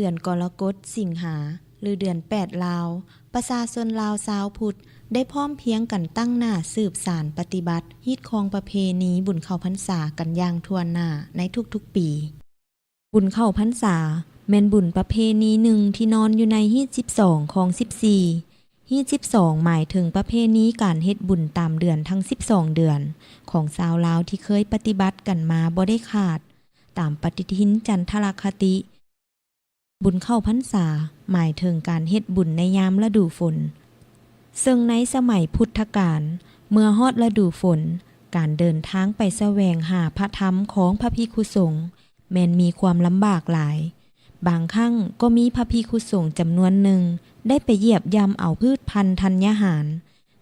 อนกรกฎสิงหาหรือเดือน8ลาวประชาชนลาวชาวพุทธได้พร้อมเพียงกันตั้งหน้าสืบสานปฏิบัติฮีตคองประเพณีบุญเข้าพรรษากันอย่างทั่วหน้าในทุกๆปีบุญเข้าพรรษาแม่นบุญประเพณีหนึ่งที่นอนอยู่ในฮีต12ของ14ฮีต12หมายถึงประเพณีการเฮ็ดบุญตามเดือนทั้ง12เดือนของชาวลาวที่เคยปฏิบัติกันมาบ่ได้ขาดตามปฏิทินจันทรคติบุญเข้าพรรษาหมายถึงการเฮ็ดบุญในยามฤดูฝนซึ่งในสมัยพุทธกาลเมื่อฮอดฤดูฝนการเดินทางไปแสวงหาพระธรรมของพระภิกขุสงฆ์แม้นมีความลำบากหลายบางครั้งก็มีพระภิกขุสงฆ์จำนวนหนึ่งได้ไปเหยียบย่ำเอาพืชพันธุ์ธัญญาหาร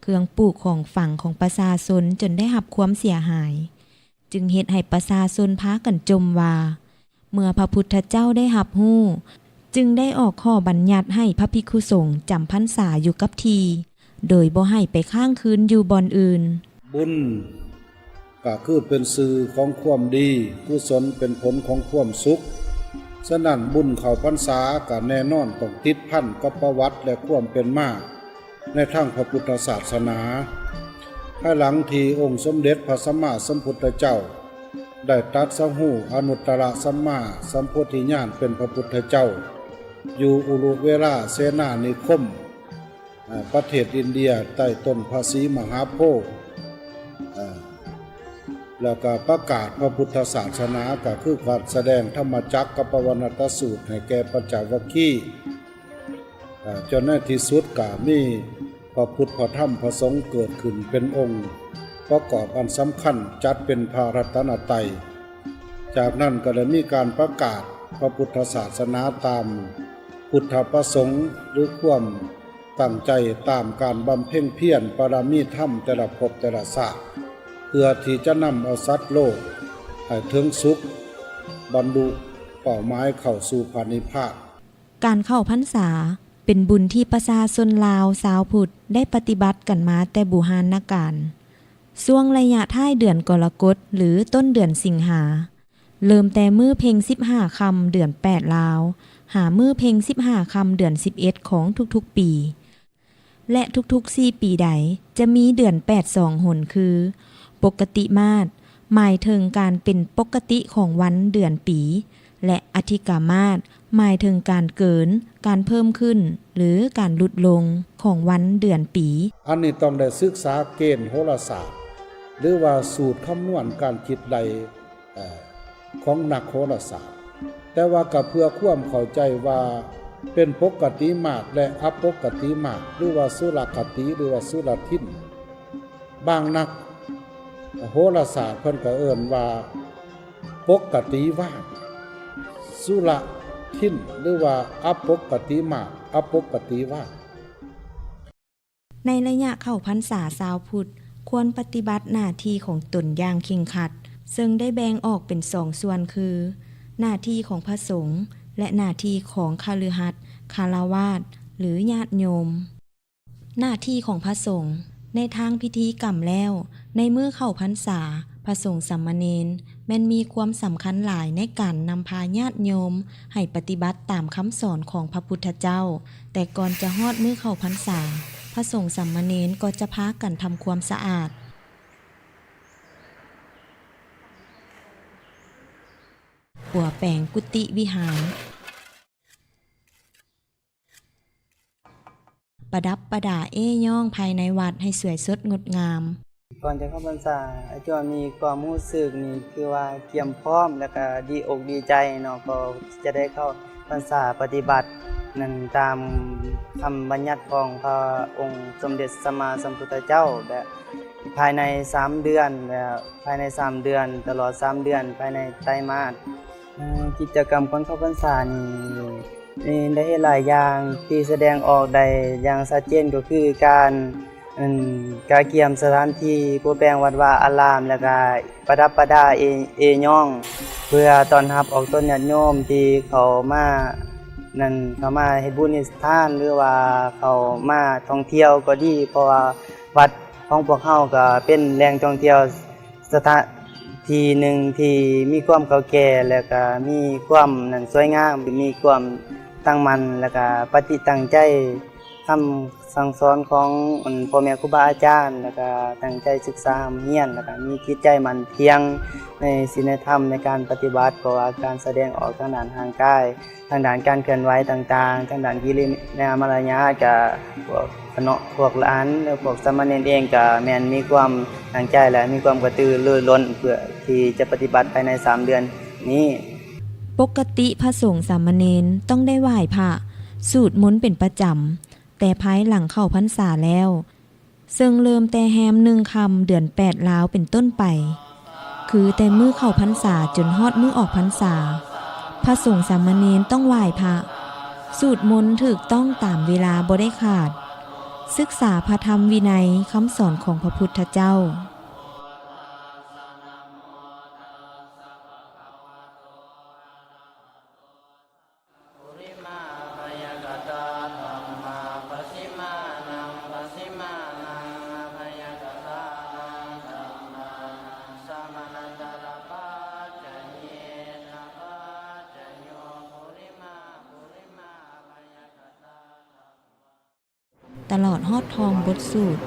เครื่องปลูกของฝั่งของประชาชนจนได้รับความเสียหายจึงเฮ็ดให้ประชาชนพากันจมว่าเมื่อพระพุทธเจ้าได้รับรู้จึงได้ออกข้อบัญญัติให้พระภิกขุสงฆ์จำพรรษาอยู่กับที่โดยบ่ให้ไปค้างคืนอยู่บ่อนอื่นบุญก็คือเป็นสื่อของความดีกุศลเป็นผลของความสุขฉะนั้นบุญเข้าพรรษาก็แน่นอนต้องติดพันกับประวัติและความเป็นมาในทางพระพุทธศาสนาภายหลังที่องค์สมเด็จพระสัมมาสัมพุทธเจ้าได้ตรัสรู้อนุตตรสัมมาสัมโพธิญาณเป็นพระพุทธเจ้าอยู่อุรุเวลาเสนานิคมประเทศอินเดียใต้ต้นพระศรีมหาโพธิ์แล้วก็ประกาศพระพุทธศาสนาก็คือการแสดงธรรมจักรกับปวัณตสูตรให้แก่ปัญจวัคคีย์จนในที่สุดก็มีพระพุทธพระธรรมพระสงฆ์เกิดขึ้นเป็นองค์ประกอบอันสำคัญจัดเป็นพระรัตนตรัยจากนั้นก็ได้มีการประกาศพระพุทธศาสนาตามพุทธประสงค์หรือความตั้งใจตามการบำเพ็ญเพียรปรมีธรรมแต่ละภพแต่ละชาติเพื่อที่จะนำเอาสัตว์โลกให้ถึงสุขบรรลุเป้าหมายเข้าสู่พระนิพพานการเข้าพรรษาเป็นบุญที่ประชาชนลาวชาวพุทธได้ปฏิบัติกันมาแต่โบราณกาลช่วงระยะท้ายเดือนกรกฎหรือต้นเดือนสิงหาเริ่มแต่มื้อเพ็ง15ค่ำเดือน8ลาวหามื้อเพ็ง15ค่ำเดือน11ของทุกๆปีและทุกๆ4ปีใดจะมีเดือน8 2หนคือปกติมาสหมายถึงการเป็นปกติของวันเดือนปีและอธิกามาสหมายถึงการเกินการเพิ่มขึ้นหรือการลดลงของวันเดือนปีอันนี้ต้องได้ศึกษาเกณฑ์โหราศาสตร์หรือว่าสูตรคำนวณการคิดใดของนักโหราศาสตร์แต่ว่าก็เพื่อความเข้าใจว่าเป็นปกติมาสและอปกติมาสหรือว่าสุรคติหรือว่าสุรทินบางนักโหราศาสตร์เพิ่นก็เอิ้นว่าปกติว่างสุรทินหรือว่าอปกติมาสอปกติว่างในระยะเข้าพรรษาชาวพุทธควรปฏิบัติหน้าที่ของตนอย่างเคร่งครัดซึ่งได้แบ่งออกเป็น2ส่วนคือหน้าที่ของพระสงฆ์และหน้าที่ของคฤหัสถ์คฤหัสถ์หรือญาติโยมหน้าที่ของพระสงฆ์ในทางพิธีกรรมแล้วในมื้อเข้าพรรษาพระสงฆ์สามเณรแม้นมีความสำคัญหลายในการนำพาญาติโยมให้ปฏิบัติตามคำสอนของพระพุทธเจ้าแต่ก่อนจะฮอดมื้อเข้าพรรษาพระสงฆ์สามเณรก็จะพากันทำความสะอาดปัวแปลงกุฏิวิหารประดับประดาย่องภายในวัดให้สวยสดงดงามก่อนจะเข้าพรรษาอาจารย์มีความรู้สึกนี่คือว่าเตรียมพร้อมแล้วก็ดีอกดีใจเนาะก็จะได้เข้าพรรษาปฏิบัตินั่นตามคำบัญญัติของพระองค์สมเด็จสัมมาสัมพุทธเจ้าแบบภายใน3เดือนแบบภายใน3เดือนตลอด3เดือนภายในไตรมาสกิจกรรมก่อนเข้าพรรษานี่ได้หลายอย่างที่แสดงออกได้อย่างชัดเจนก็คือการเกียมสถานที่ผู้แปลงวัดวาอารามแล้วก็ประดับประดาย่องเพื่อต้อนรับออกต้นญาติโยมที่เขามาเฮ็ดบุญเฮ็ดทานหรือว่าเขามาท่องเที่ยวก็ดีเพราะว่าวัดของพวกเฮาก็เป็นแหล่งท่องเที่ยวสถานที่หนึ่งที่มีความเก่าแก่แล้วก็มีความสวยงามมีความ ตั้งมั่นแล้วก็ปฏิตั้งใจคำสั่งสอนของพ่อแม่ครูบาอาจารย์แล้วก็ตั้งใจศึกษาเรียนแล้วก็มีจิตใจมั่นเพียงในศีลธรรมในการปฏิบัติเพราะว่าการแสดงออกทางด้านทางกายทางด้านการเคลื่อนไหวต่างๆทางด้านกิริยามารยาทก็พวกหลานและพวกสามเณรเองก็แม่นมีความตั้งใจและมีความกระตือรือร้นเพื่อที่จะปฏิบัติภายใน3 เดือนนี้ ปกติพระสงฆ์สามเณรต้องได้ไหว้พระสวดมนต์เป็นประจำแต่ภายหลังเข้าพรรษาแล้วซึ่งเริ่มแต่แฮม1 ค่ำเดือน8ลาวเป็นต้นไปคือแต่มื้อเข้าพรรษาจนฮอดมื้อออกพรรษาพระสงฆ์สามเณรต้องไหว้พระสวดมนต์ถูกต้องตามเวลาบ่ได้ขาดศึกษาพระธรรมวินัยคำสอนของพระพุทธเจ้าตลอดฮอดทองบทสูตร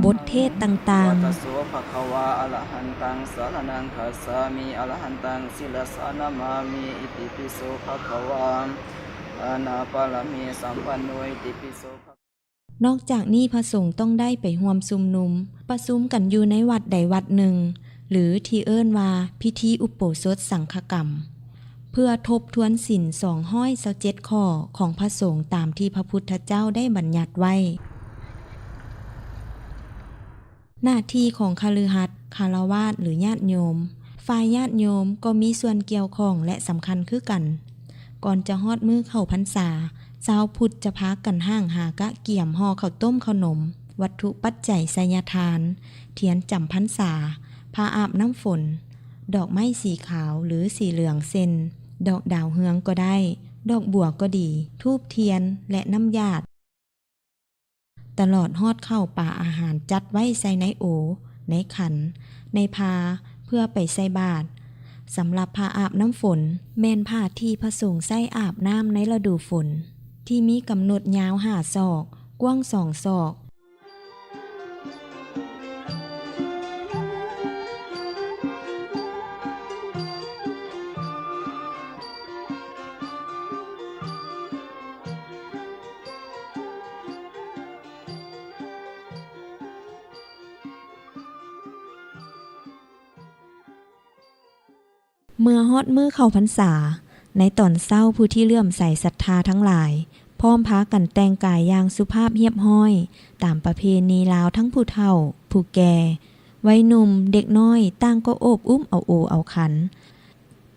บทเทศต่างๆ ตัสสะภะคะวะอะระหันตังสรณังคัสสามิอะระหันตังศิลสานามามิอิติปิโสภะคะวะอานาปาลมีสัมปันโนอิติปิโสนอกจากนี้พระสงฆ์ต้องได้ไปร่วมชุมนุมประชุมกันอยู่ในวัดใดวัดหนึ่งหรือที่เอิ้นว่าพิธีอุโบสถสังฆกรรมเพื่อทบทวนศีล227ข้อของพระสงฆ์ตามที่พระพุทธเจ้าได้บัญญัติไว้หน้าที่ของคฤหัสถ์ฆราวาสหรือญาติโยมฝ่ายญาติโยมก็มีส่วนเกี่ยวข้องและสำคัญคือกันก่อนจะฮอดมื้อเข้าพรรษาชาวพุทธจะพากันห้างหากะเกี่ยมห่อข้าวต้มขนมวัตถุปัจจัยไสยทานเทียนจำพรรษาผ้าอาบน้ำฝนดอกไม้สีขาวหรือสีเหลืองเส้นดอกดาวเฮืองก็ได้ดอกบัวก็ดีธูปเทียนและน้ำญาติตลอดฮอดเข้าป่าอาหารจัดไว้ใส่ในโอในขันในพาเพื่อไปใส่บาตรสำหรับผ้าอาบน้ำฝนแม่นผ้าที่พระสงฆ์ใส่อาบน้ำในฤดูฝนที่มีกำหนดยาว5 ศอกกว้าง2 ศอกเมื่อฮอดมื้อเข้าพรรษาในตอนเช้าผู้ที่เลื่อมใสศรัทธาทั้งหลายพร้อมพากันแต่งกายอย่างสุภาพเรียบร้อยตามประเพณีลาวทั้งผู้เฒ่าผู้แก่วัยหนุ่มเด็กน้อยต่างก็โอบอุ้มเอาโอเอาขัน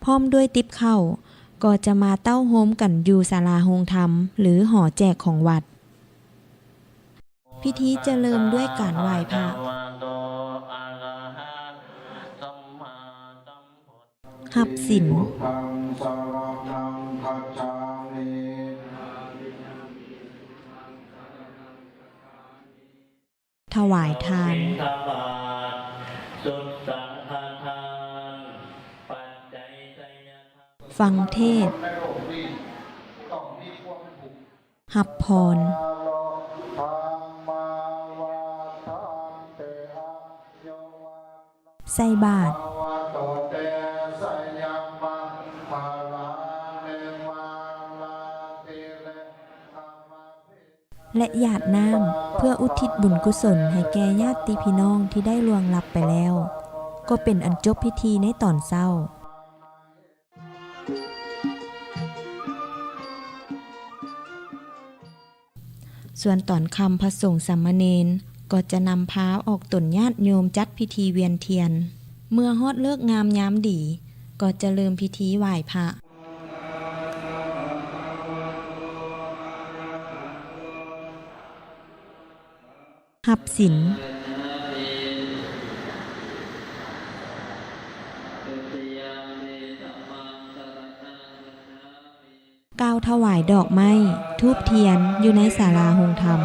พร้อมด้วยติ๊บข้าวก็จะมาเต้าโฮมกันอยู่ศาลาโฮงธรรมหรือหอแจกของวัดพิธีจะเริ่มด้วยการไหว้พระหับศีลถวายทานฟังเทศน์หับพรใส่บาตรและหยาดน้ำเพื่ออุทิศบุญกุศลให้แก่ญาติพี่น้องที่ได้ล่วงลับไปแล้วก็เป็นอันจบพิธีในตอนเช้าส่วนตอนค่ำพระสงฆ์สามเณรก็จะนำพาออกตนญาติโยมจัดพิธีเวียนเทียนเมื่อฮอดเลิกงามยามดีก็จะเริ่มพิธีไหว้พระหับศีลกล่าวถวายดอกไม้ธูปเทียนอยู่ในศาลาโฮงธรรม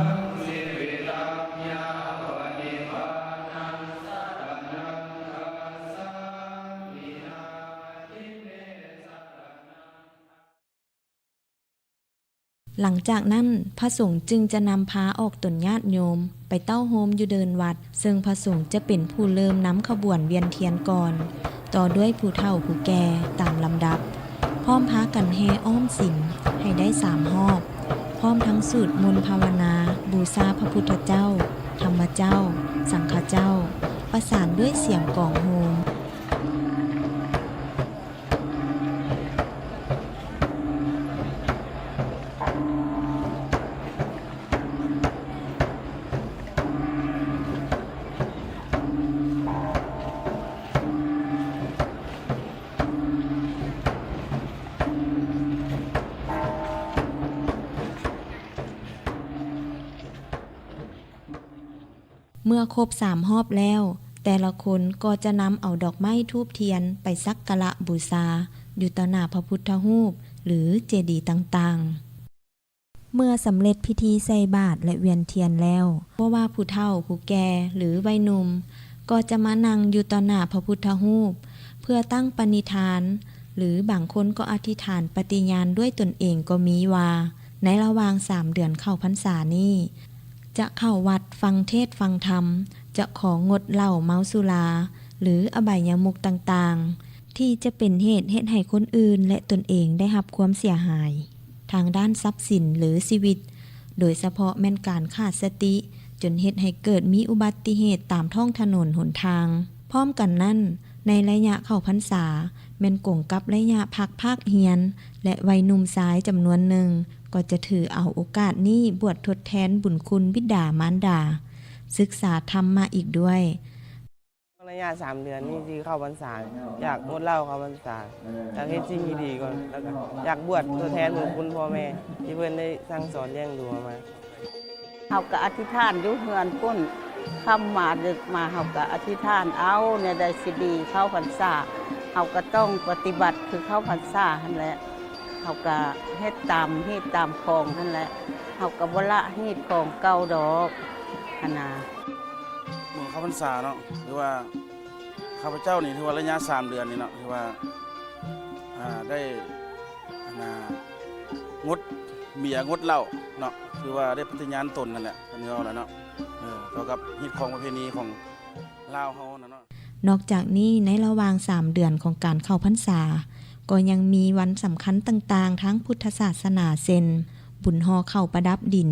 หลังจากนั้นพระสงฆ์จึงจะนำพาออกตนญาติโยมไปเต้าโฮมอยู่เดินวัดซึ่งพระสงฆ์จะเป็นผู้เริ่มนำขบวนเวียนเทียนก่อนต่อด้วยผู้เฒ่าผู้แก่ตามลำดับพร้อมพากันแห่อ้อมสิงให้ได้3รอบพร้อมทั้งสูตรมนต์ภาวนาบูชาพระพุทธเจ้าธรรมเจ้าสังฆเจ้าประสานด้วยเสียงกลองโฮมเมื่อครบ3รอบแล้วแต่ละคนก็จะนำเอาดอกไม้ธูปเทียนไปสักการะบูชาอยู่ต่อหน้าพระพุทธรูปหรือเจดีย์ต่างๆเมื่อสำเร็จพิธีใส่บาตรและเวียนเทียนแล้วเพราะว่าผู้เฒ่าผู้แก่หรือวัยหนุ่มก็จะมานั่งอยู่ต่อหน้าพระพุทธรูปเพื่อตั้งปณิธานหรือบางคนก็อธิษฐานปฏิญาณด้วยตนเองก็มีว่าในระหว่าง3 เดือนเข้าพรรษานี้จะเข้าวัดฟังเทศน์ฟังธรรมจะของดเหล้าเมาสุราหรืออบายมุขต่างๆที่จะเป็นเหตุให้คนอื่นและตนเองได้รับความเสียหายทางด้านทรัพย์สินหรือชีวิตโดยเฉพาะแม่นการขาดสติจนเฮ็ดให้เกิดมีอุบัติเหตุตามท้องถนนหนทางพร้อมกันนั้นในระยะเข้าพรรษาแม่นกงกับระยะพักภาคเรียนและวัยหนุ่มสายจำนวนหนึ่งก็จะถือเอาโอกาสนี้บวชทดแทนบุญคุณบิดามารดาศึกษาธรรมมาอีกด้วยระยะ3 เดือนนี่ที่เข้าพรรษาอยากงดเหล้าเข้าพรรษาอยากเฮ็ดสิ่งดีๆก่อนแล้วก็อยากบวชทดแทนบุญคุณพ่อแม่ที่เพิ่นได้สั่งสอนเลี้ยงดูมาเฮาก็อธิษฐานอยู่เฮือนพุ่นคำมาดึกมาเฮาก็อธิษฐานเอาเนี่ยได้สิดีเข้าพรรษาเฮาก็ต้องปฏิบัติคือเข้าพรรษาหั่นแหละเฮาก็เฮ็ดตามของนั่นแหละเฮาก็บ่ละเฮ็ดของเก่าดอกหั่นน่ะเมื่อเข้าพรรษาเนาะหรือว่าข้าพเจ้านี่ถือว่าระยะ3 เดือนนี่เนาะถือว่าได้งดเบียร์งดเหล้าเนาะคือว่าได้ปฏิญาณตนนั่นแหละกันเอาแล้วเนาะเกี่ยวกับฮิตของประเพณีของลาวเฮานั่นเนาะนอกจากนี้ในระหว่าง3 เดือนของการเข้าพรรษาก็ยังมีวันสำคัญต่างๆทั้งพุทธศาสนาเช่นบุญห่อข้าวประดับดิน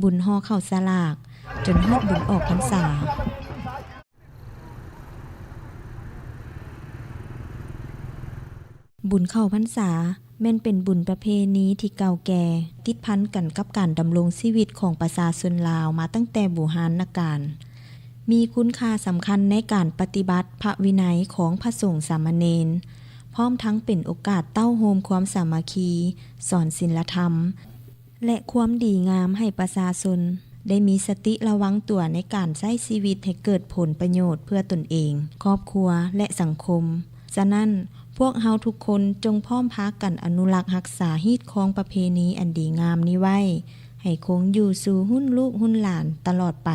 บุญห่อข้าวสลากจนฮอดบุญออกพรรษาบุญเข้าพรรษาแม่นเป็นบุญประเพณีที่เก่าแก่ติดพันกันกับการดำรงชีวิตของประชาชนลาวมาตั้งแต่โบราณกาลมีคุณค่าสำคัญในการปฏิบัติพระวินัยของพระสงฆ์สามเณรพร้อมทั้งเป็นโอกาสเต้าโฮมความสามัคคีสอนศีลธรรมและความดีงามให้ประชาชนได้มีสติระวังตัวในการใช้ชีวิตให้เกิดผลประโยชน์เพื่อตนเองครอบครัวและสังคมฉะนั้นพวกเฮาทุกคนจงพร้อมพากันอนุรักษ์รักษาฮีตของประเพณีอันดีงามนี้ไว้ให้คงอยู่สู่รุ่นลูกรุ่นหลานตลอดไป